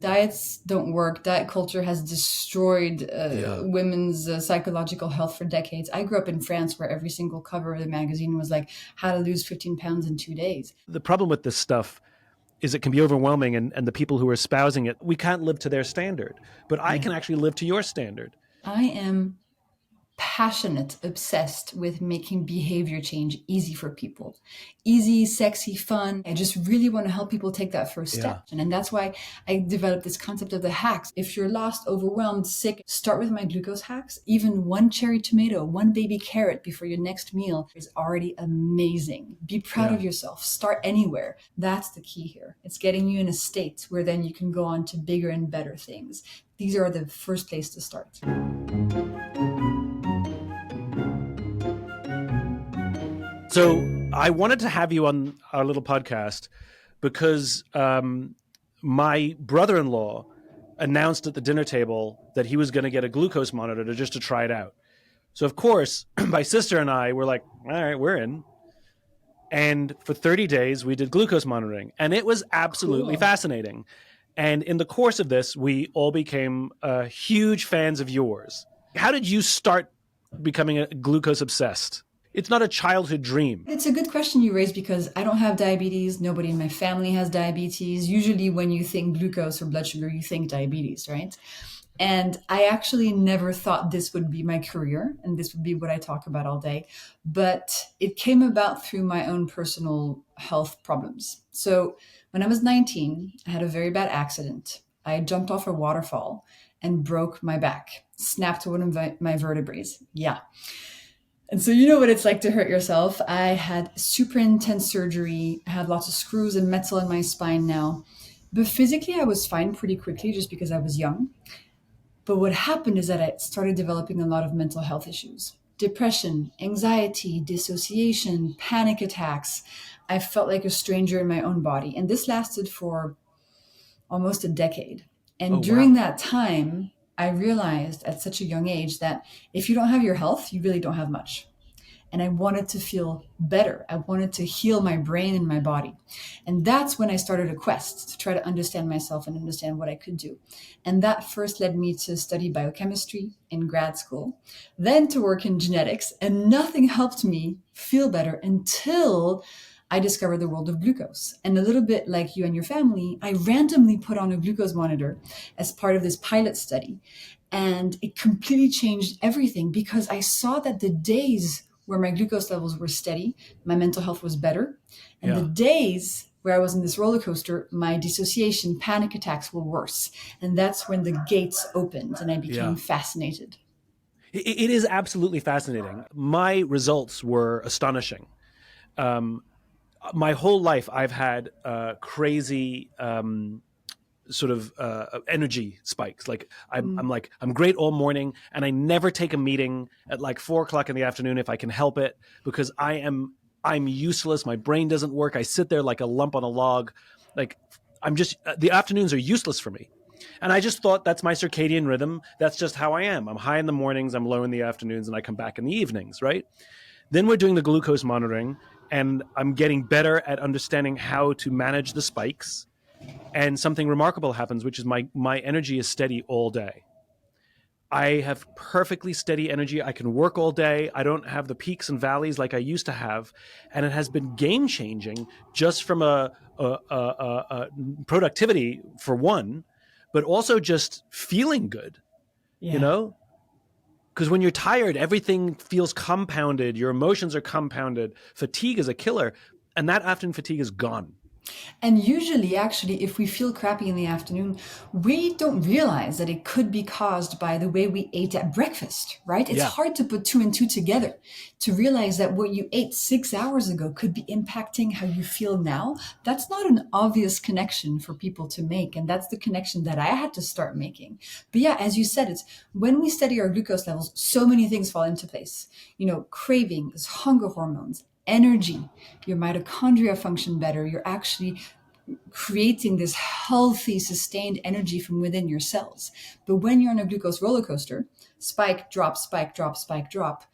Diets don't work. Diet culture has destroyed Yeah. women's psychological health for decades. I grew up in France where every single cover of the magazine was like how to lose 15 pounds in 2 days. The problem with this stuff is it can be overwhelming, and the people who are espousing it, we can't live to their standard. But I Yeah. can actually live to your standard. I am passionate, obsessed with making behavior change easy for people. Easy, sexy, fun. I just really want to help people take that first Yeah. step. And that's why I developed this concept of the hacks. If you're lost, overwhelmed, sick, start with my glucose hacks. Even one cherry tomato, one baby carrot before your next meal is already amazing. Be proud of yourself. Start anywhere. That's the key here. It's getting you in a state where then you can go on to bigger and better things. These are the first place to start. So I wanted to have you on our little podcast because my brother-in-law announced at the dinner table that he was going to get a glucose monitor just to try it out. So of course, my sister and I were like, all right, we're in. And for 30 days, we did glucose monitoring, and it was absolutely fascinating. And in the course of this, we all became huge fans of yours. How did you start becoming a glucose obsessed? It's not a childhood dream. It's a good question you raise because I don't have diabetes. Nobody in my family has diabetes. Usually when you think glucose or blood sugar, you think diabetes, right? And I actually never thought this would be my career and this would be what I talk about all day. But it came about through my own personal health problems. So when I was 19, I had a very bad accident. I jumped off a waterfall and broke my back, snapped one of my vertebrae. Yeah. And so you know what it's like to hurt yourself. I had super intense surgery. I had lots of screws and metal in my spine now. But physically, I was fine pretty quickly just because I was young. But what happened is that I started developing a lot of mental health issues. Depression, anxiety, dissociation, panic attacks. I felt like a stranger in my own body. And this lasted for almost a decade. And during that time, I realized at such a young age that if you don't have your health, you really don't have much. And I wanted to feel better. I wanted to heal my brain and my body. And that's when I started a quest to try to understand myself and understand what I could do. And that first led me to study biochemistry in grad school, then to work in genetics. And nothing helped me feel better until I discovered the world of glucose. And a little bit like you and your family, I randomly put on a glucose monitor as part of this pilot study. And it completely changed everything because I saw that the days where my glucose levels were steady, my mental health was better. And the days where I was in this roller coaster, my dissociation, panic attacks were worse. And that's when the gates opened and I became fascinated. It is absolutely fascinating. My results were astonishing. My whole life, I've had crazy sort of energy spikes. Like I'm great all morning, and I never take a meeting at like 4:00 in the afternoon if I can help it, because I'm useless. My brain doesn't work. I sit there like a lump on a log. Like the afternoons are useless for me. And I just thought that's my circadian rhythm. That's just how I am. I'm high in the mornings, I'm low in the afternoons, and I come back in the evenings, right? Then we're doing the glucose monitoring, and I'm getting better at understanding how to manage the spikes. And something remarkable happens, which is my energy is steady all day. I have perfectly steady energy. I can work all day. I don't have the peaks and valleys like I used to have. And it has been game changing just from a productivity for one, but also just feeling good, you know? Because when you're tired, everything feels compounded. Your emotions are compounded. Fatigue is a killer. And that afternoon fatigue is gone. And usually, actually, if we feel crappy in the afternoon, we don't realize that it could be caused by the way we ate at breakfast, right? It's hard to put two and two together, to realize that what you ate 6 hours ago could be impacting how you feel now. That's not an obvious connection for people to make. And that's the connection that I had to start making. But yeah, as you said, it's when we study our glucose levels, so many things fall into place. You know, cravings, hunger hormones, energy, your mitochondria function better. You're actually creating this healthy, sustained energy from within your cells. But when you're on a glucose roller coaster, spike, drop, spike, drop, spike, drop,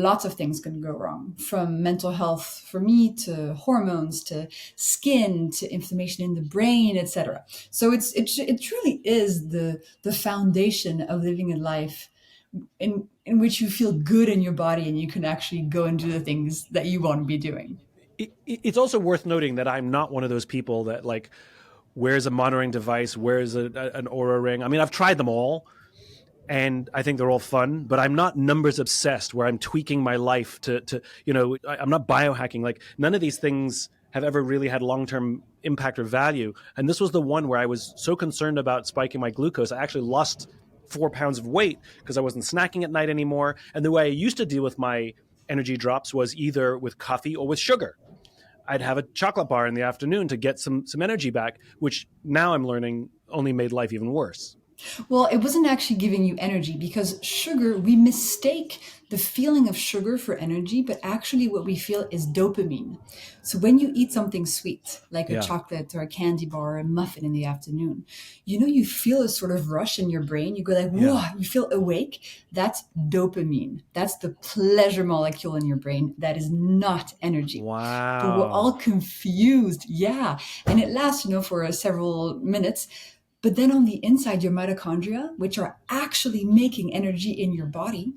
lots of things can go wrong, from mental health for me to hormones to skin to inflammation in the brain, etc. So it truly is the foundation of living a life in which you feel good in your body and you can actually go and do the things that you want to be doing. It's also worth noting that I'm not one of those people that like wears a monitoring device, wears an Aura ring. I mean, I've tried them all, and I think they're all fun, but I'm not numbers obsessed where I'm tweaking my life to I'm not biohacking. Like none of these things have ever really had long-term impact or value. And this was the one where I was so concerned about spiking my glucose. I actually lost 4 pounds of weight because I wasn't snacking at night anymore. And the way I used to deal with my energy drops was either with coffee or with sugar. I'd have a chocolate bar in the afternoon to get some energy back, which now I'm learning only made life even worse. Well, it wasn't actually giving you energy because sugar, we mistake the feeling of sugar for energy, but actually what we feel is dopamine. So when you eat something sweet, like a Yeah. chocolate or a candy bar or a muffin in the afternoon, you feel a sort of rush in your brain. You go like, whoa, Yeah. you feel awake. That's dopamine. That's the pleasure molecule in your brain. That is not energy. But we're all Wow. confused. Yeah. And it lasts, for several minutes. But then on the inside, your mitochondria, which are actually making energy in your body,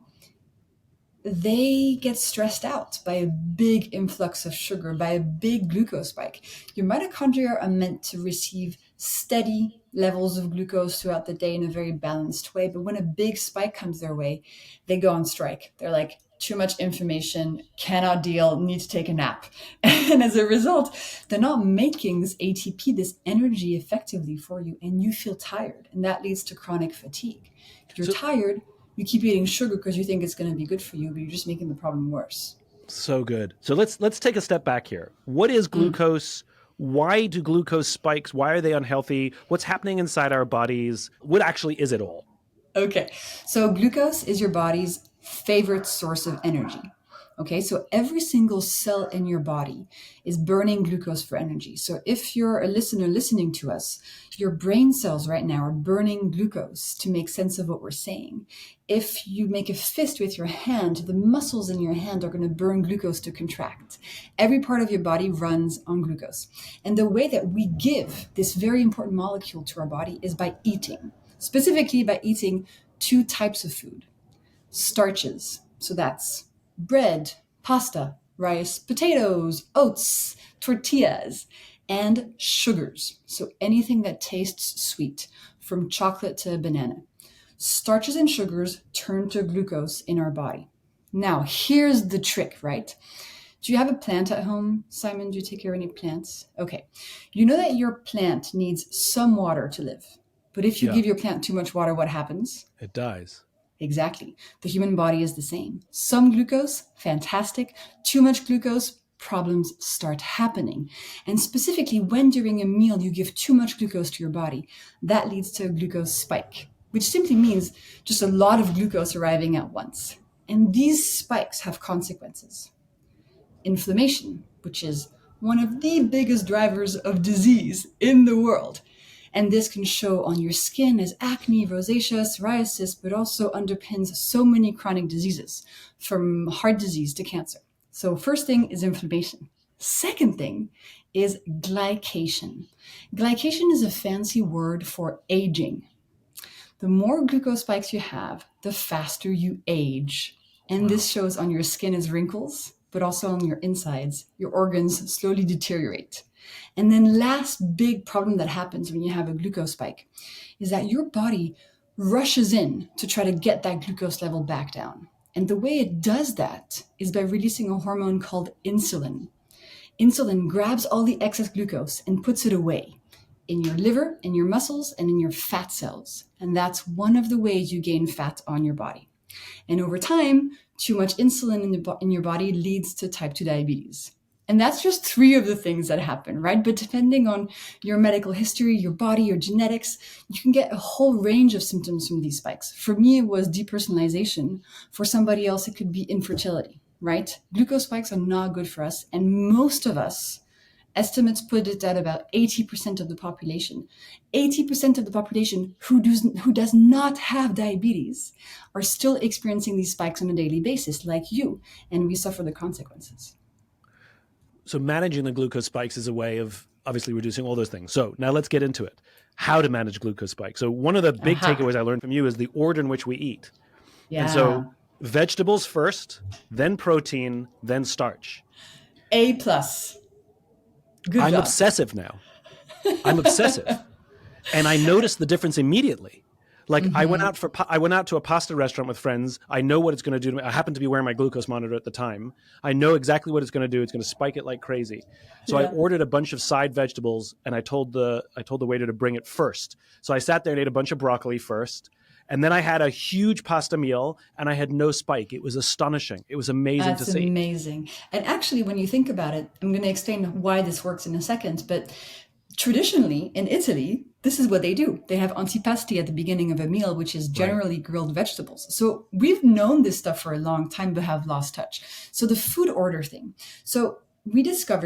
they get stressed out by a big influx of sugar, by a big glucose spike. Your mitochondria are meant to receive steady levels of glucose throughout the day in a very balanced way. But when a big spike comes their way, they go on strike. They're like, too much information, cannot deal, need to take a nap. And as a result, they're not making this ATP, this energy effectively for you, and you feel tired. And that leads to chronic fatigue. If you're So tired, you keep eating sugar because you think it's going to be good for you, but you're just making the problem worse. so good. So let's take a step back here. What is glucose? Why do glucose spikes? Why are they unhealthy? What's happening inside our bodies? What actually is it all? Okay, so glucose is your body's favorite source of energy. Okay, so every single cell in your body is burning glucose for energy. So if you're a listener listening to us, your brain cells right now are burning glucose to make sense of what we're saying. If you make a fist with your hand, the muscles in your hand are going to burn glucose to contract. Every part of your body runs on glucose. And the way that we give this very important molecule to our body is by eating, specifically by eating two types of food: starches. So that's bread, pasta, rice, potatoes, oats, tortillas, and sugars. So anything that tastes sweet, from chocolate to banana. Starches and sugars turn to glucose in our body. Now, here's the trick, right? Do you have a plant at home, Simon? Do you take care of any plants? Okay. You know that your plant needs some water to live. But if you Yeah, give your plant too much water, what happens? it dies. Exactly. The human body is the same. Some glucose, fantastic. Too much glucose, problems start happening. And specifically, when during a meal you give too much glucose to your body, that leads to a glucose spike, which simply means just a lot of glucose arriving at once. And these spikes have consequences. Inflammation, which is one of the biggest drivers of disease in the world. And this can show on your skin as acne, rosacea, psoriasis, but also underpins so many chronic diseases, from heart disease to cancer. So first thing is inflammation. Second thing is glycation. Glycation is a fancy word for aging. The more glucose spikes you have, the faster you age. And Wow. this shows on your skin as wrinkles, but also on your insides. Your organs slowly deteriorate. And then last big problem that happens when you have a glucose spike is that your body rushes in to try to get that glucose level back down. And the way it does that is by releasing a hormone called insulin. Insulin grabs all the excess glucose and puts it away in your liver, in your muscles, and in your fat cells. And that's one of the ways you gain fat on your body. And over time, too much insulin in your body leads to type 2 diabetes. And that's just three of the things that happen, right? But depending on your medical history, your body, your genetics, you can get a whole range of symptoms from these spikes. For me, it was depersonalization. For somebody else, it could be infertility, right? Glucose spikes are not good for us. And most of us, Estimates put it at about 80% of the population. 80% of the population who does not have diabetes are still experiencing these spikes on a daily basis, like you, and we suffer the consequences. So managing the glucose spikes is a way of obviously reducing all those things. So now let's get into it. How to manage glucose spikes. So one of the big takeaways I learned from you is the order in which we eat. Yeah. And so vegetables first, then protein, then starch. A plus. Good I'm job. obsessive now. I'm obsessive. And I noticed the difference immediately. Like I went out to a pasta restaurant with friends. I know what it's going to do to me. I happen to be wearing my glucose monitor at the time. I know exactly what it's going to do. It's going to spike it like crazy. So I ordered a bunch of side vegetables, and I told the waiter to bring it first. So I sat there and ate a bunch of broccoli first. And then I had a huge pasta meal, and I had no spike. It was astonishing. It was amazing to see. That's amazing. And actually, when you think about it, I'm going to explain why this works in a second. But traditionally, in Italy, this is what they do. They have antipasti at the beginning of a meal, which is generally grilled vegetables. So we've known this stuff for a long time, but have lost touch. So the food order thing. So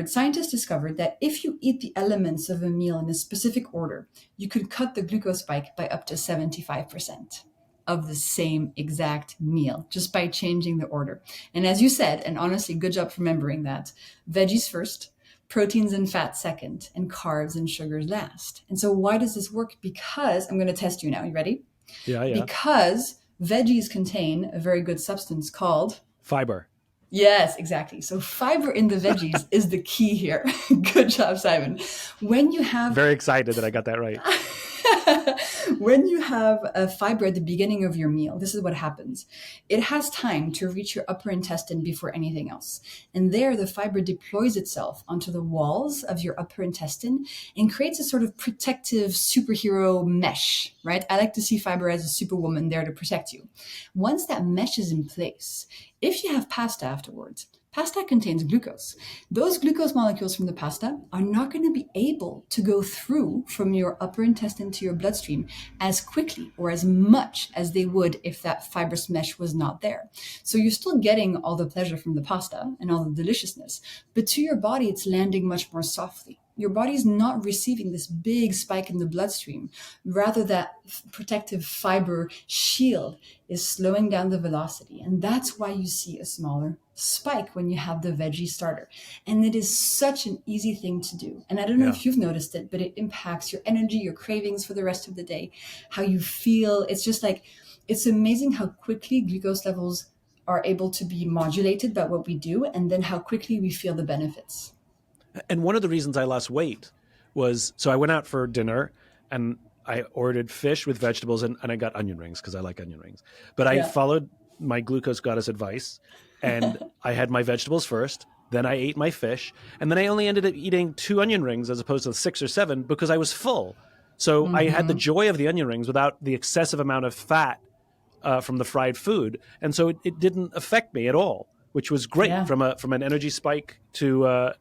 scientists discovered that if you eat the elements of a meal in a specific order, you could cut the glucose spike by up to 75% of the same exact meal, just by changing the order. And as you said, and honestly, good job remembering that, veggies first, proteins and fats second, and carbs and sugars last. And so why does this work? Because I'm going to test you now. You ready? Yeah. Because veggies contain a very good substance called fiber. Yes, exactly. So fiber in the veggies is the key here. Good job, Simon. When you have very excited that I got that right. When you have a fiber at the beginning of your meal, this is what happens. It has time to reach your upper intestine before anything else. And there, the fiber deploys itself onto the walls of your upper intestine and creates a sort of protective superhero mesh, right? I like to see fiber as a superwoman there to protect you. Once that mesh is in place, if you have pasta afterwards, pasta contains glucose. Those glucose molecules from the pasta are not going to be able to go through from your upper intestine to your bloodstream as quickly or as much as they would if that fibrous mesh was not there. So you're still getting all the pleasure from the pasta and all the deliciousness, but to your body, it's landing much more softly. Your body's not receiving this big spike in the bloodstream. Rather, that protective fiber shield is slowing down the velocity. And that's why you see a smaller spike when you have the veggie starter. And it is such an easy thing to do. And I don't know if you've noticed it, but it impacts your energy, your cravings for the rest of the day, how you feel. It's just like, it's amazing how quickly glucose levels are able to be modulated by what we do, and then how quickly we feel the benefits. And one of the reasons I lost weight was, so I went out for dinner and I ordered fish with vegetables and I got onion rings because I like onion rings. But I followed my glucose goddess advice and I had my vegetables first, then I ate my fish, and then I only ended up eating 2 onion rings as opposed to 6 or 7 because I was full. So I had the joy of the onion rings without the excessive amount of fat from the fried food. And so it didn't affect me at all, which was great from an energy spike to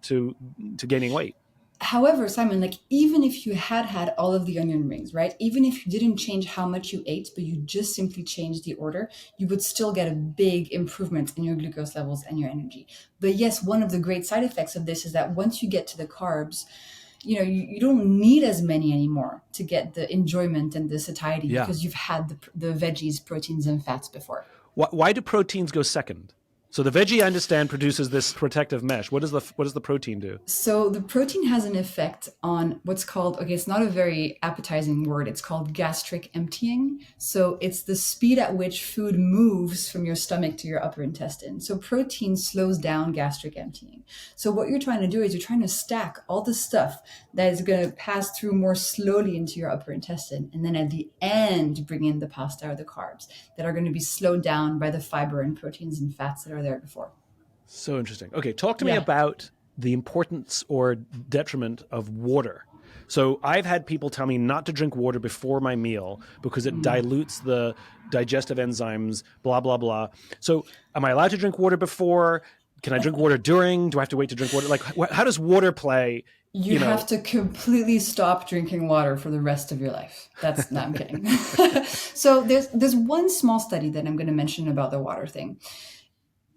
gaining weight. However, Simon, like even if you had all of the onion rings, right? Even if you didn't change how much you ate, but you just simply changed the order, you would still get a big improvement in your glucose levels and your energy. But yes, one of the great side effects of this is that once you get to the carbs, you don't need as many anymore to get the enjoyment and the satiety because you've had the veggies, proteins, and fats before. Why do proteins go second? So the veggie, I understand, produces this protective mesh. What does the protein do? So the protein has an effect on what's called, it's not a very appetizing word. It's called gastric emptying. So it's the speed at which food moves from your stomach to your upper intestine. So protein slows down gastric emptying. So what you're trying to do is you're trying to stack all the stuff that is going to pass through more slowly into your upper intestine. And then at the end, bring in the pasta or the carbs that are going to be slowed down by the fiber and proteins and fats that are there before. So interesting. Okay, talk to me about the importance or detriment of water. So I've had people tell me not to drink water before my meal because it dilutes the digestive enzymes, blah, blah, blah. So am I allowed to drink water before? Can I drink water during? Do I have to wait to drink water? Like, how does water play? You have to completely stop drinking water for the rest of your life. No, I'm kidding. So there's one small study that I'm going to mention about the water thing.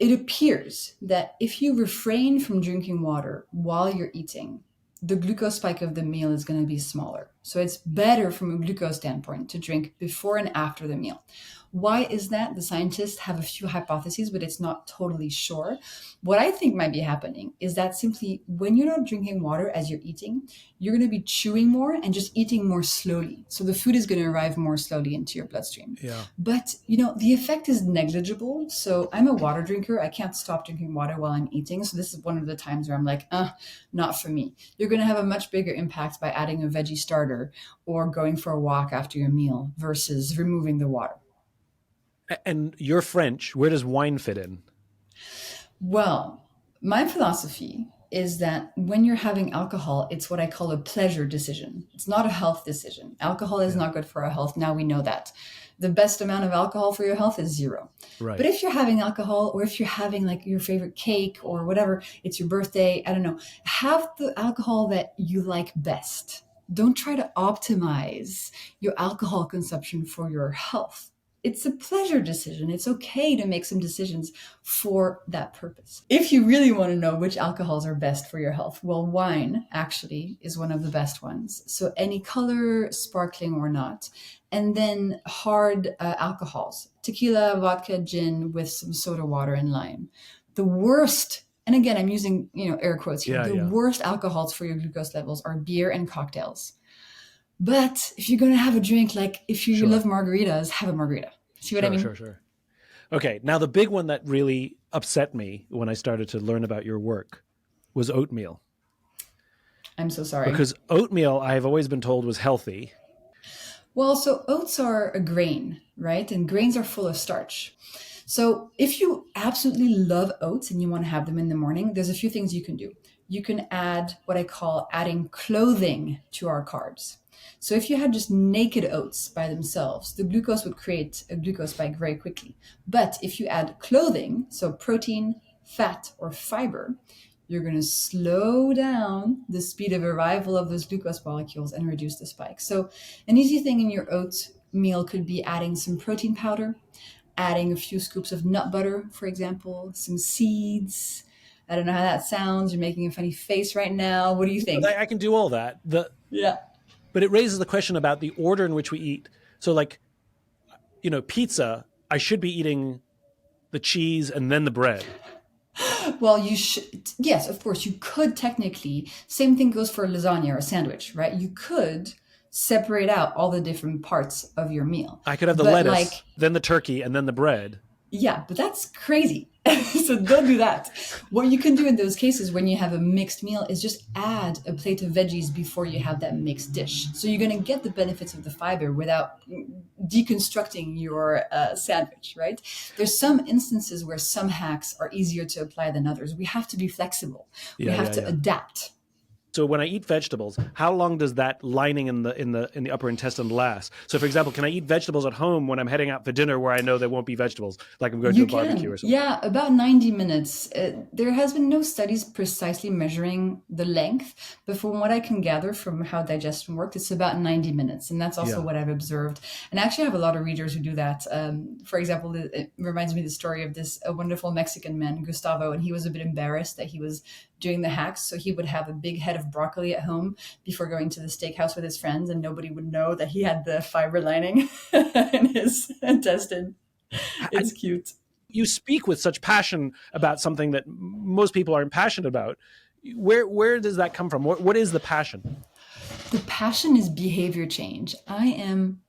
It appears that if you refrain from drinking water while you're eating, the glucose spike of the meal is going to be smaller. So it's better from a glucose standpoint to drink before and after the meal. Why is that? The scientists have a few hypotheses, but it's not totally sure. What I think might be happening is that simply when you're not drinking water as you're eating, you're going to be chewing more and just eating more slowly. So the food is going to arrive more slowly into your bloodstream. Yeah. But, the effect is negligible. So I'm a water drinker. I can't stop drinking water while I'm eating. So this is one of the times where I'm like, not for me. You're going to have a much bigger impact by adding a veggie starter or going for a walk after your meal versus removing the water. And you're French. Where does wine fit in? Well, my philosophy is that when you're having alcohol, it's what I call a pleasure decision. It's not a health decision. Alcohol is not good for our health. Now we know that. The best amount of alcohol for your health is 0. Right. But if you're having alcohol, or if you're having like your favorite cake or whatever, it's your birthday, I don't know, have the alcohol that you like best. Don't try to optimize your alcohol consumption for your health. It's a pleasure decision. It's okay to make some decisions for that purpose. If you really want to know which alcohols are best for your health, well, wine actually is one of the best ones. So any color, sparkling or not. And then hard alcohols, tequila, vodka, gin with some soda water and lime. The worst, and again, I'm using air quotes here, the worst alcohols for your glucose levels are beer and cocktails. But if you're going to have a drink, like if you love margaritas, have a margarita. See what I mean? Sure. Okay. Now, the big one that really upset me when I started to learn about your work was oatmeal. I'm so sorry. Because oatmeal, I've always been told, was healthy. Well, so oats are a grain, right? And grains are full of starch. So if you absolutely love oats and you want to have them in the morning, there's a few things you can do. You can add what I call adding clothing to our carbs. So if you had just naked oats by themselves, the glucose would create a glucose spike very quickly. But if you add clothing, so protein, fat, or fiber, you're going to slow down the speed of arrival of those glucose molecules and reduce the spike. So an easy thing in your oatmeal could be adding some protein powder, adding a few scoops of nut butter, for example, some seeds. I don't know how that sounds. You're making a funny face right now. What do you think? I can do all that. Yeah. But it raises the question about the order in which we eat. So like, pizza, I should be eating the cheese and then the bread. Well, you should. Yes, of course, you could technically. Same thing goes for a lasagna or a sandwich, right? You could separate out all the different parts of your meal. I could have the lettuce, then the turkey, and then the bread. Yeah, but that's crazy. So don't do that. What you can do in those cases when you have a mixed meal is just add a plate of veggies before you have that mixed dish. So you're going to get the benefits of the fiber without deconstructing your sandwich, right? There's some instances where some hacks are easier to apply than others. We have to be flexible. We have to adapt. So when I eat vegetables, how long does that lining in the upper intestine last? So for example, can I eat vegetables at home when I'm heading out for dinner where I know there won't be vegetables, like I'm going to a barbecue or something? Yeah, about 90 minutes. There has been no studies precisely measuring the length, but from what I can gather from how digestion works, it's about 90 minutes. And that's also what I've observed. And I actually have a lot of readers who do that. For example, it reminds me of the story of a wonderful Mexican man, Gustavo, and he was a bit embarrassed that he was doing the hacks. So he would have a big head of broccoli at home before going to the steakhouse with his friends, and nobody would know that he had the fiber lining in his intestine. It's cute. You speak with such passion about something that most people aren't passionate about. Where does that come from? What is the passion? The passion is behavior change. I am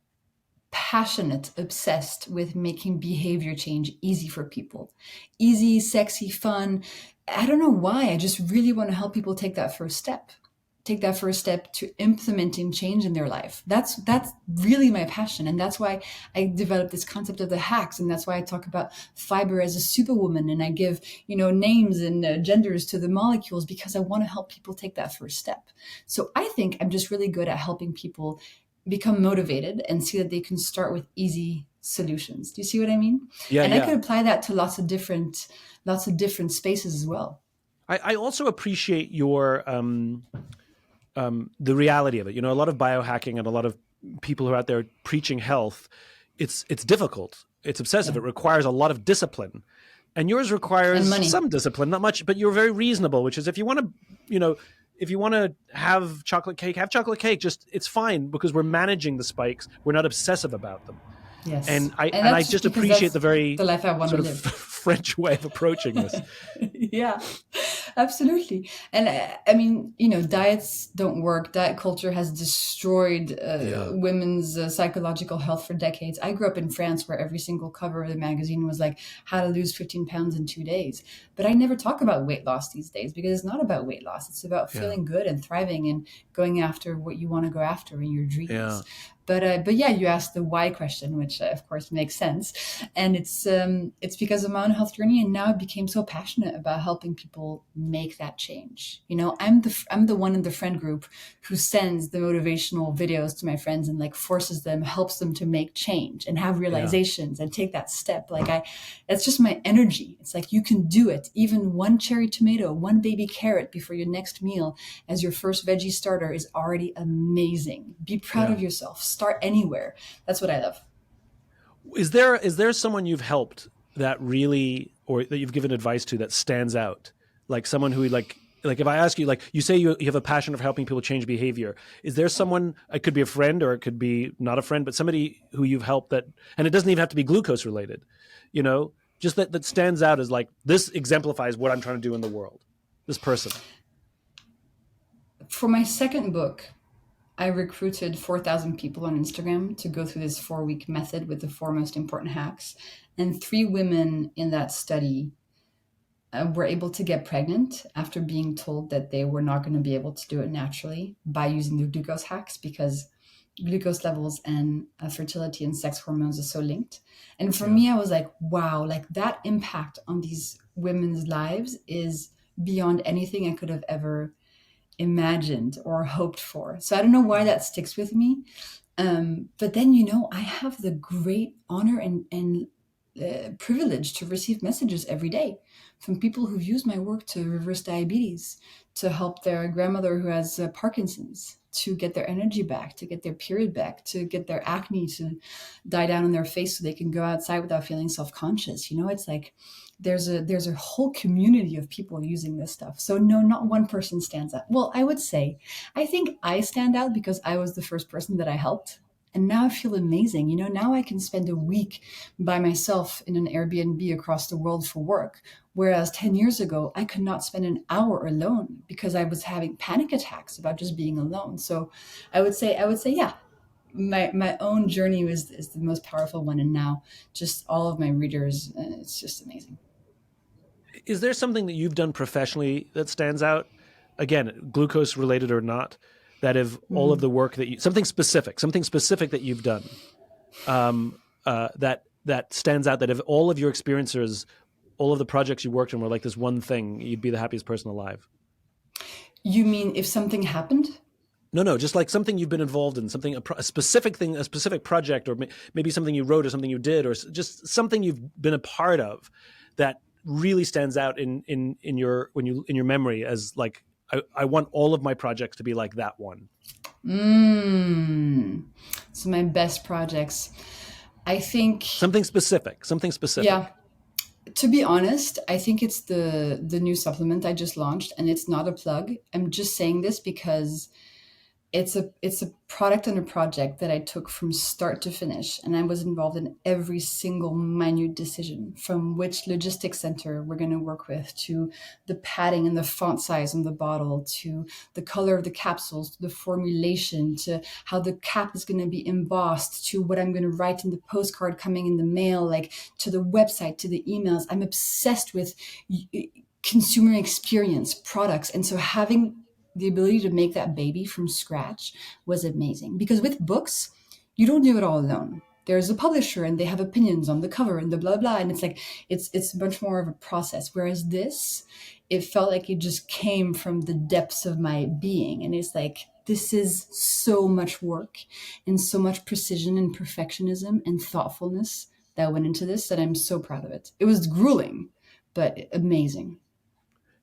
passionate, obsessed with making behavior change easy for people. Easy, sexy, fun. I don't know why. I just really want to help people take that first step. Take that first step to implementing change in their life. That's really my passion. And that's why I developed this concept of the hacks. And that's why I talk about fiber as a superwoman. And I give, names and genders to the molecules because I want to help people take that first step. So I think I'm just really good at helping people become motivated and see that they can start with easy solutions. Do you see what I mean? Yeah. And I could apply that to lots of different spaces as well. I also appreciate your the reality of it. A lot of biohacking and a lot of people who are out there preaching health, it's difficult. It's obsessive. Yeah. It requires a lot of discipline. And yours requires some discipline, not much, but you're very reasonable, which is if you want to, if you want to have chocolate cake, have chocolate cake. Just it's fine because we're managing the spikes. We're not obsessive about them. Yes. And I And and I that's just just because appreciate that's the very the life I want to sort of live. French way of approaching this. Yeah, absolutely. And I mean, diets don't work. Diet culture has destroyed Yeah, women's psychological health for decades. I grew up in France where every single cover of the magazine was like how to lose 15 pounds in 2 days. But I never talk about weight loss these days because it's not about weight loss. It's about yeah, feeling good and thriving and going after what you want to go after in your yeah, dreams. But yeah, you asked the why question, which of course makes sense, and it's because of my own health journey, and now I became so passionate about helping people make that change. I'm the one in the friend group who sends the motivational videos to my friends and like forces them, helps them to make change and have yeah. realizations and take that step. That's just my energy. It's like you can do it. Even one cherry tomato, one baby carrot before your next meal as your first veggie starter is already amazing. Be proud Yeah. of yourself. Start anywhere. That's what I love. Is there someone you've helped that really, or that you've given advice to that stands out? Like someone who like if I ask you, like you say you have a passion for helping people change behavior. Is there someone, it could be a friend or it could be not a friend, but somebody who you've helped that, and it doesn't even have to be glucose related, just that stands out as like, this exemplifies what I'm trying to do in the world. This person. For my second book, I recruited 4,000 people on Instagram to go through this 4-week method with the four most important hacks. And 3 women in that study were able to get pregnant after being told that they were not going to be able to do it naturally by using the glucose hacks because glucose levels and fertility and sex hormones are so linked. And for Yeah. me, I was like, wow, like that impact on these women's lives is beyond anything I could have ever imagined or hoped for. So I don't know why that sticks with me. But then, I have the great honor and privilege to receive messages every day from people who've used my work to reverse diabetes, to help their grandmother who has Parkinson's, to get their energy back, to get their period back, to get their acne to die down on their face so they can go outside without feeling self-conscious. It's like there's a whole community of people using this stuff. So no, not one person stands out. Well, I would say, I think I stand out because I was the first person that I helped. And now I feel amazing. Now I can spend a week by myself in an Airbnb across the world for work. Whereas 10 years ago, I could not spend an hour alone because I was having panic attacks about just being alone. So I would say, yeah, my own journey is the most powerful one. And now just all of my readers, it's just amazing. Is there something that you've done professionally that stands out? Again, glucose related or not, that of all of Mm. the work that something specific that you've done, that stands out, that of all of your experiences, all of the projects you worked on were like this one thing, you'd be the happiest person alive. You mean if something happened? No, no, just like something you've been involved in, something, a specific thing, a specific project, or maybe something you wrote or something you did, or just something you've been a part of that really stands out in your memory as like, I want all of my projects to be like that one. Mm. So my best projects. I think, Something yeah, specific. to be honest, I think it's the new supplement I just launched, and it's not a plug. I'm just saying this because it's a product and a project that I took from start to finish, and I was involved in every single minute decision, from which logistics center we're going to work with, to the padding and the font size on the bottle, to the color of the capsules, to the formulation, to how the cap is going to be embossed, to what I'm going to write in the postcard coming in the mail, like to the website, to the emails. I'm obsessed with consumer experience products, and so having the ability to make that baby from scratch was amazing. Because with books, you don't do it all alone. There's a publisher and they have opinions on the cover and the blah blah, and it's like it's much more of a process. Whereas this, it felt like it just came from the depths of my being, and it's like this is so much work and so much precision and perfectionism and thoughtfulness that went into this that I'm so proud of it. It was grueling, but amazing.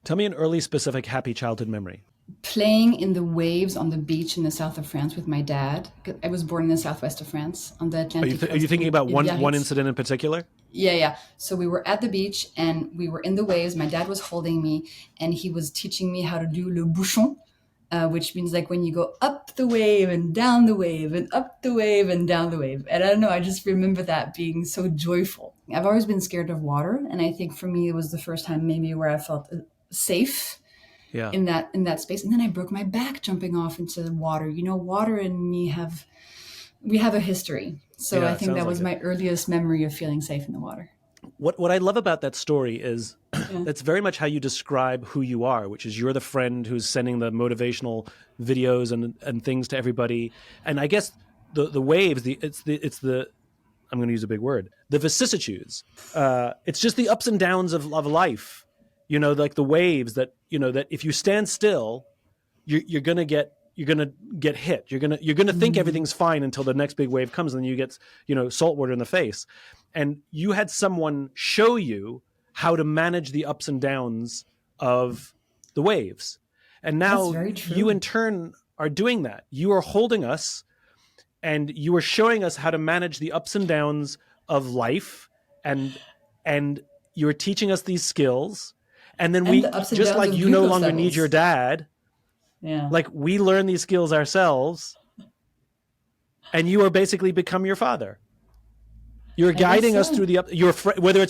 Tell me an early specific happy childhood memory. Playing in the waves on the beach in the south of France with my dad. I was born in the southwest of France on the Are you, Atlantic are you coast thinking in, about in one Biarritz. incident in particular? Yeah, yeah. So we were at the beach and we were in the waves. My dad was holding me and he was teaching me how to do le bouchon, which means like when you go up the wave and down the wave and up the wave and down the wave. And I don't know, I just remember that being so joyful. I've always been scared of water, and I think for me it was the first time maybe where I felt safe Yeah. in that space. And then I broke my back jumping off into the water. You know, water and me have a history. So Yeah, I it think sounds that like was it. my earliest memory of feeling safe in the water. What I love about that story is Yeah. that's very much how you describe who you are, which is you're the friend who's sending the motivational videos and things to everybody. And I guess the waves, it's the I'm going to use a big word, the vicissitudes. It's just the ups and downs of life. You know, like the waves that, you know, that if you stand still, you're gonna get hit. You're gonna think Mm. everything's fine until the next big wave comes, and then you get, you know, salt water in the face. And you had someone show you how to manage the ups and downs of the waves, and That's now very you in true. turn are doing that. You are holding us, and you are showing us how to manage the ups and downs of life, and and you're teaching us these skills. And then And we, the ups and just downs like of you no glucose longer need your levels. dad, Yeah. like we learn these skills ourselves, and you are basically become your father. You're I guess guiding us through so. the up, whether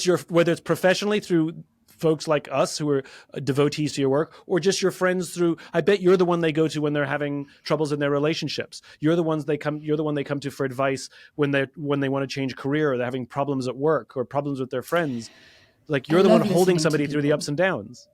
it's professionally through folks like us who are devotees to your work, or just your friends through, I bet you're the one they go to when they're having troubles in their relationships. You're the one they come to for advice when they want to change career, or they're having problems at work or problems with their friends. Like I you're the one love holding listening to somebody through the people. ups and downs.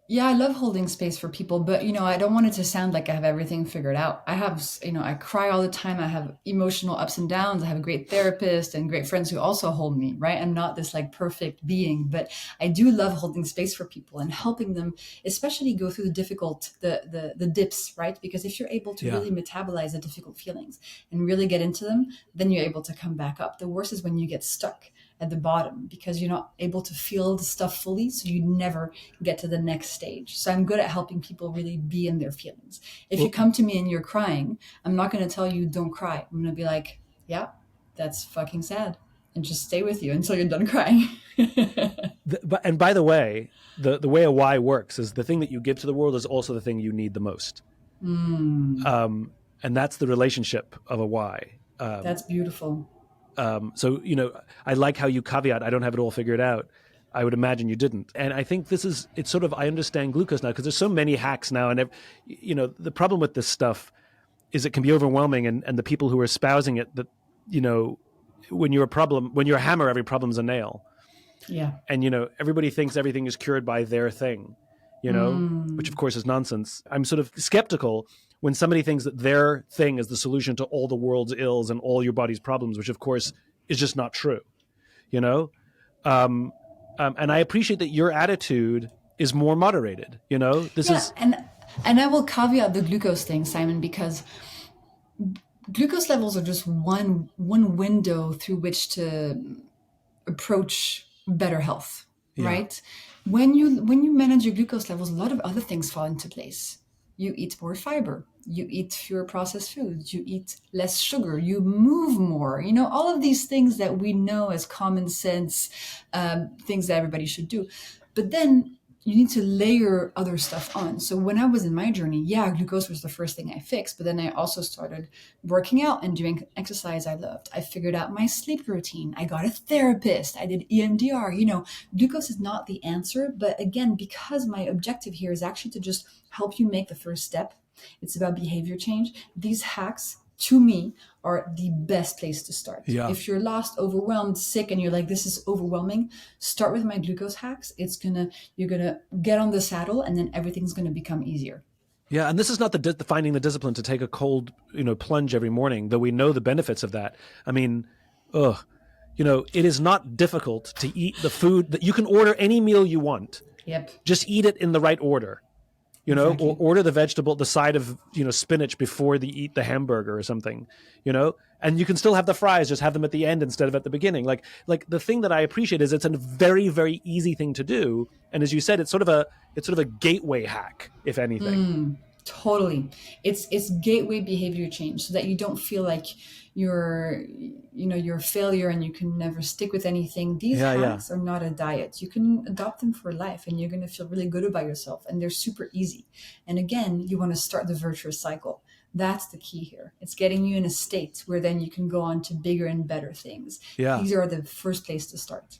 Yeah, I love holding space for people, but you know, I don't want it to sound like I have everything figured out. I have, you know, I cry all the time. I have emotional ups and downs. I have a great therapist and great friends who also hold me, right? I'm not this like perfect being, but I do love holding space for people and helping them, especially go through the difficult, the dips, right? Because if you're able to Yeah. really metabolize the difficult feelings and really get into them, then you're able to come back up. The worst is when you get stuck at the bottom because you're not able to feel the stuff fully, so you never get to the next stage. So I'm good at helping people really be in their feelings. If you Well, come to me and you're crying, I'm not going to tell you don't cry. I'm going to be like, yeah, that's fucking sad, and just stay with you until you're done crying. and by the way, the way a why works is the thing that you give to the world is also the thing you need the most. Mm, And that's the relationship of a why. that's beautiful. So, you know, I like how you caveat, I don't have it all figured out. I would imagine you didn't. And I think it's sort of, I understand glucose now because there's so many hacks now. And, you know, the problem with this stuff is it can be overwhelming. And the people who are espousing it, that, you know, when you're a hammer, every problem's a nail. Yeah. And, you know, everybody thinks everything is cured by their thing, you know, which of Mm, course is nonsense. I'm sort of skeptical when somebody thinks that their thing is the solution to all the world's ills and all your body's problems, which of course is just not true, you know. um, and I appreciate that your attitude is more moderated, you know. This yeah, is and I will caveat the glucose thing, Simon, because glucose levels are just one window through which to approach better health, yeah, right? When you manage your glucose levels, a lot of other things fall into place. You eat more fiber, you eat fewer processed foods, you eat less sugar, you move more. You know, all of these things that we know as common sense things that everybody should do. But then you need to layer other stuff on. So when I was in my journey, yeah, glucose was the first thing I fixed, but then I also started working out and doing exercise I loved. I figured out my sleep routine. I got a therapist. I did EMDR. You know, glucose is not the answer, but again, because my objective here is actually to just help you make the first step, it's about behavior change. These hacks, to me, are the best place to start. yeah. If you're lost, overwhelmed, sick, and you're like, this is overwhelming, start with my glucose hacks. You're gonna get on the saddle, and then everything's gonna become easier. Yeah, and this is not the finding the discipline to take a cold, you know, plunge every morning, though we know the benefits of that. I mean, ugh, you know, it is not difficult to eat the food that you can order any meal you want. Yep, Just eat it in the right order, you know, or exactly. order the side of, you know, spinach before they eat the hamburger or something, you know, and you can still have the fries, just have them at the end instead of at the beginning. Like the thing that I appreciate is it's a very, very easy thing to do. And as you said, it's sort of a gateway hack, if anything. Totally. It's gateway behavior change so that you don't feel like you're a failure and you can never stick with anything. These Yeah, yeah. hacks are not a diet. You can adopt them for life and you're going to feel really good about yourself, and they're super easy. And again, you want to start the virtuous cycle. That's the key here. It's getting you in a state where then you can go on to bigger and better things. Yeah. These are the first place to start.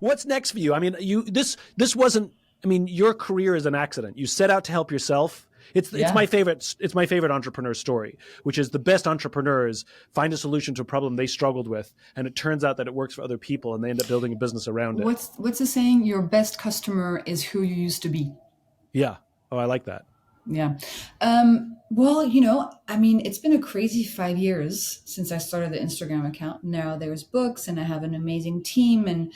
What's next for you? I mean, this wasn't. I mean, your career is an accident. You set out to help yourself. It's Yeah. my favorite. It's my favorite entrepreneur story, which is the best entrepreneurs find a solution to a problem they struggled with, and it turns out that it works for other people, and they end up building a business around it. What's the saying? Your best customer is who you used to be. Yeah. Oh, I like that. Yeah. Well, I mean, it's been a crazy 5 years since I started the Instagram account. Now there's books, and I have an amazing team, and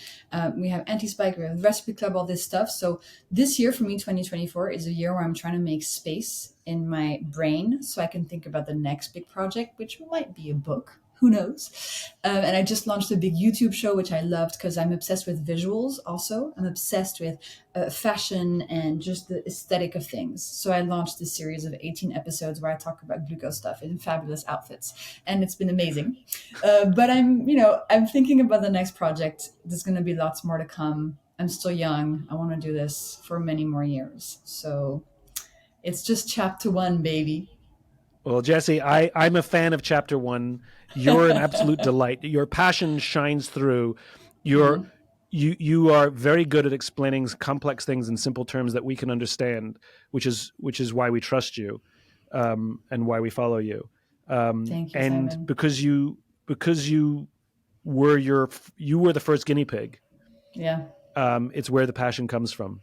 we have Anti-Spike, we have Recipe Club, all this stuff. So this year for me, 2024, is a year where I'm trying to make space in my brain so I can think about the next big project, which might be a book. Who knows? And I just launched a big YouTube show, which I loved because I'm obsessed with visuals also. I'm obsessed with fashion and just the aesthetic of things. So I launched this series of 18 episodes where I talk about glucose stuff in fabulous outfits. And it's been amazing. But I'm thinking about the next project. There's going to be lots more to come. I'm still young. I want to do this for many more years. So it's just chapter one, baby. Well, Jessie, I'm a fan of chapter one. You're an absolute delight. Your passion shines through. You're Mhm. you are very good at explaining complex things in simple terms that we can understand, which is why we trust you, and why we follow you. Thank you, And Simon. because you were the first guinea pig. Yeah, It's where the passion comes from.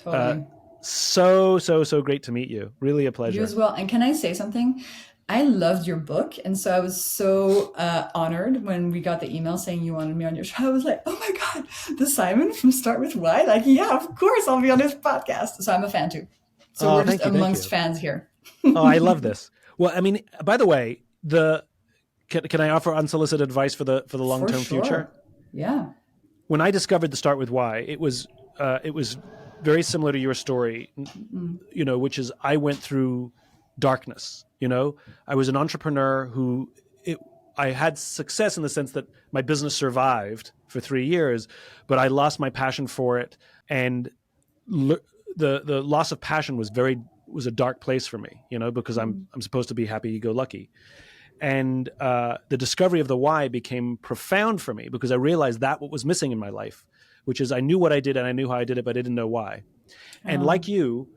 Uh, totally. so great to meet you. Really a You pleasure. as well. And can I say something? I loved your book. And so I was so honored when we got the email saying you wanted me on your show. I was like, oh my God, the Simon from Start With Why? Like, yeah, of course I'll be on this podcast. So I'm a fan too. So Oh, we're just thank you, thank amongst you. fans here. Oh, I love this. Well, I mean, by the way, can I offer unsolicited advice for the long For term future? sure. Yeah. When I discovered the Start With Why, it was very similar to your story, Mm, which is I went through darkness. I was an entrepreneur I had success in the sense that my business survived for 3 years, but I lost my passion for it, and the loss of passion was a dark place for me, because I'm mm, I'm supposed to be happy go lucky. And the discovery of the why became profound for me because I realized that what was missing in my life, which is I knew what I did and I knew how I did it, but I didn't know why. And oh, like you,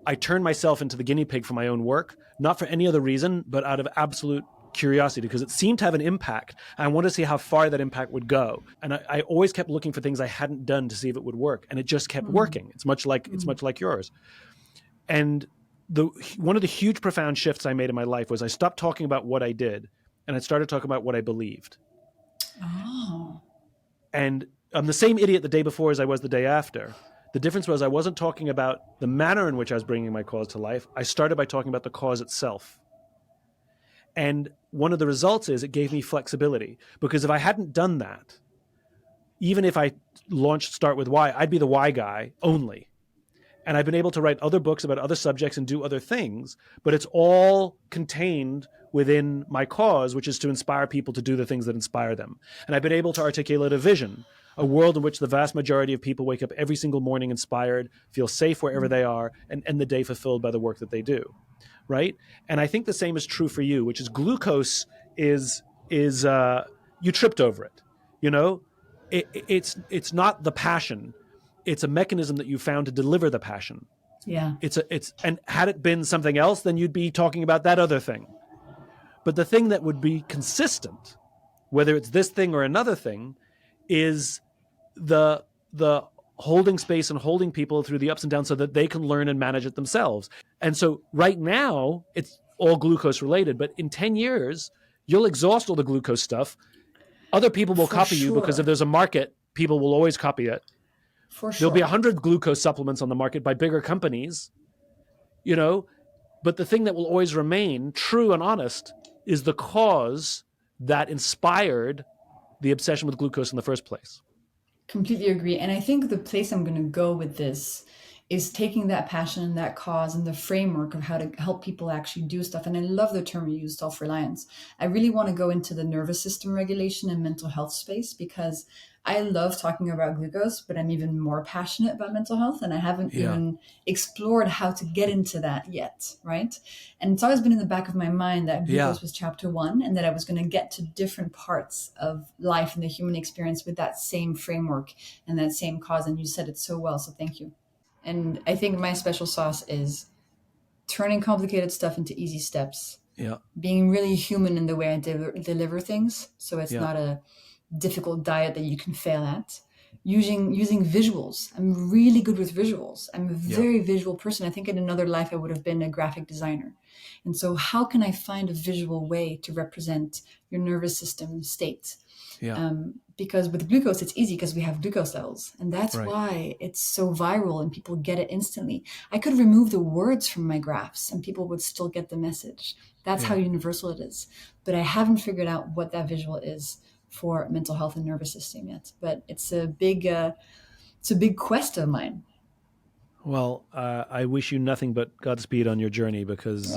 I turned myself into the guinea pig for my own work, not for any other reason, but out of absolute curiosity because it seemed to have an impact. I wanted to see how far that impact would go. And I always kept looking for things I hadn't done to see if it would work. And it just kept mm, working. It's much like yours. And one of the huge profound shifts I made in my life was I stopped talking about what I did and I started talking about what I believed. oh, And I'm the same idiot the day before as I was the day after. The difference was I wasn't talking about the manner in which I was bringing my cause to life. I started by talking about the cause itself. And one of the results is it gave me flexibility because if I hadn't done that, even if I launched Start With Why, I'd be the why guy only. And I've been able to write other books about other subjects and do other things, but it's all contained within my cause, which is to inspire people to do the things that inspire them. And I've been able to articulate a vision, a world in which the vast majority of people wake up every single morning inspired, feel safe wherever they are, and end the day fulfilled by the work that they do. Right? And I think the same is true for you, which is glucose is you tripped over it. You know, it's not the passion. It's a mechanism that you found to deliver the passion. yeah, And had it been something else, then you'd be talking about that other thing. But the thing that would be consistent, whether it's this thing or another thing, is the holding space and holding people through the ups and downs so that they can learn and manage it themselves. And so right now, it's all glucose related, but in 10 years, you'll exhaust all the glucose stuff. Other people will for copy you because if sure. there's a market, people will always copy it. For There'll be sure. 100 glucose supplements on the market by bigger companies, you know, but the thing that will always remain true and honest is the cause that inspired the obsession with glucose in the first place. Completely agree. And I think the place I'm going to go with this is taking that passion and that cause and the framework of how to help people actually do stuff. And I love the term you use, self-reliance. I really want to go into the nervous system regulation and mental health space, because I love talking about glucose, but I'm even more passionate about mental health, and I haven't even explored how to get into that yet, right? And it's always been in the back of my mind that glucose was chapter 1, and that I was going to get to different parts of life and the human experience with that same framework and that same cause. And you said it so well, so thank you. And I think my special sauce is turning complicated stuff into easy steps. Yeah. Being really human in the way I deliver things, so it's not a difficult diet that you can fail at. Using visuals. I'm really good with visuals. I'm a very visual person. I think in another life I would have been a graphic designer. And so how can I find a visual way to represent your nervous system state? Because with glucose, it's easy because we have glucose levels. And that's why it's so viral and people get it instantly. I could remove the words from my graphs and people would still get the message. That's how universal it is. But I haven't figured out what that visual is for mental health and nervous system yet. But it's a big quest of mine. Well, I wish you nothing but Godspeed on your journey, because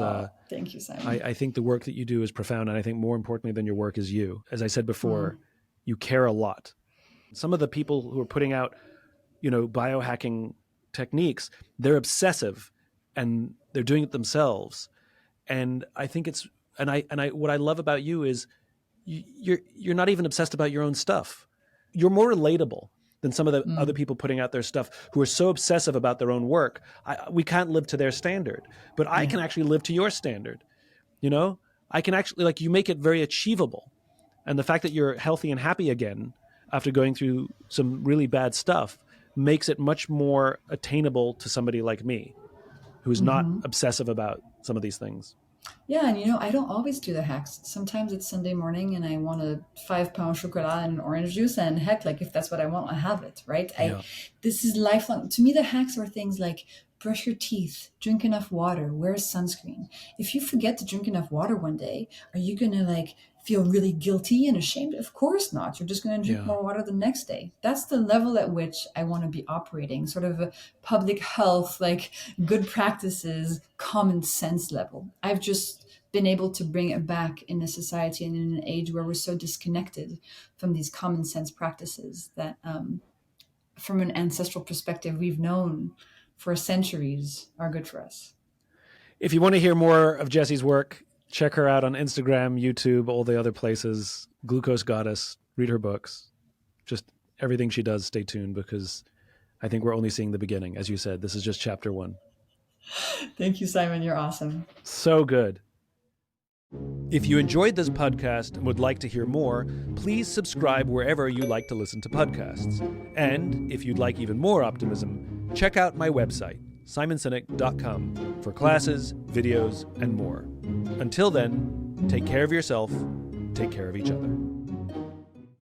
thank you, Simon. I think the work that you do is profound. And I think more importantly than your work is you. As I said before, you care a lot. Some of the people who are putting out, biohacking techniques, they're obsessive and they're doing it themselves. And I think what I love about you is you're not even obsessed about your own stuff. You're more relatable than some of the other people putting out their stuff who are so obsessive about their own work. We can't live to their standard, but I can actually live to your standard. I can actually, you make it very achievable. And the fact that you're healthy and happy again after going through some really bad stuff makes it much more attainable to somebody like me, who's not obsessive about some of these things. Yeah, and I don't always do the hacks. Sometimes it's Sunday morning and I want a 5-pound chocolat and orange juice, and heck, if that's what I want, I have it, right? This is lifelong. To me, the hacks are things like brush your teeth, drink enough water, wear sunscreen. If you forget to drink enough water one day, are you going to feel really guilty and ashamed? Of course not. You're just going to drink more water the next day. That's the level at which I want to be operating, sort of a public health, good practices, common sense level. I've just been able to bring it back in a society and in an age where we're so disconnected from these common sense practices that from an ancestral perspective, we've known for centuries are good for us. If you want to hear more of Jessie's work, check her out on Instagram, YouTube, all the other places. Glucose Goddess. Read her books. Just everything she does, stay tuned, because I think we're only seeing the beginning. As you said, this is just chapter 1. Thank you, Simon. You're awesome. So good. If you enjoyed this podcast and would like to hear more, please subscribe wherever you like to listen to podcasts. And if you'd like even more optimism, check out my website, simonsinek.com, for classes, videos, and more. Until then, take care of yourself, take care of each other.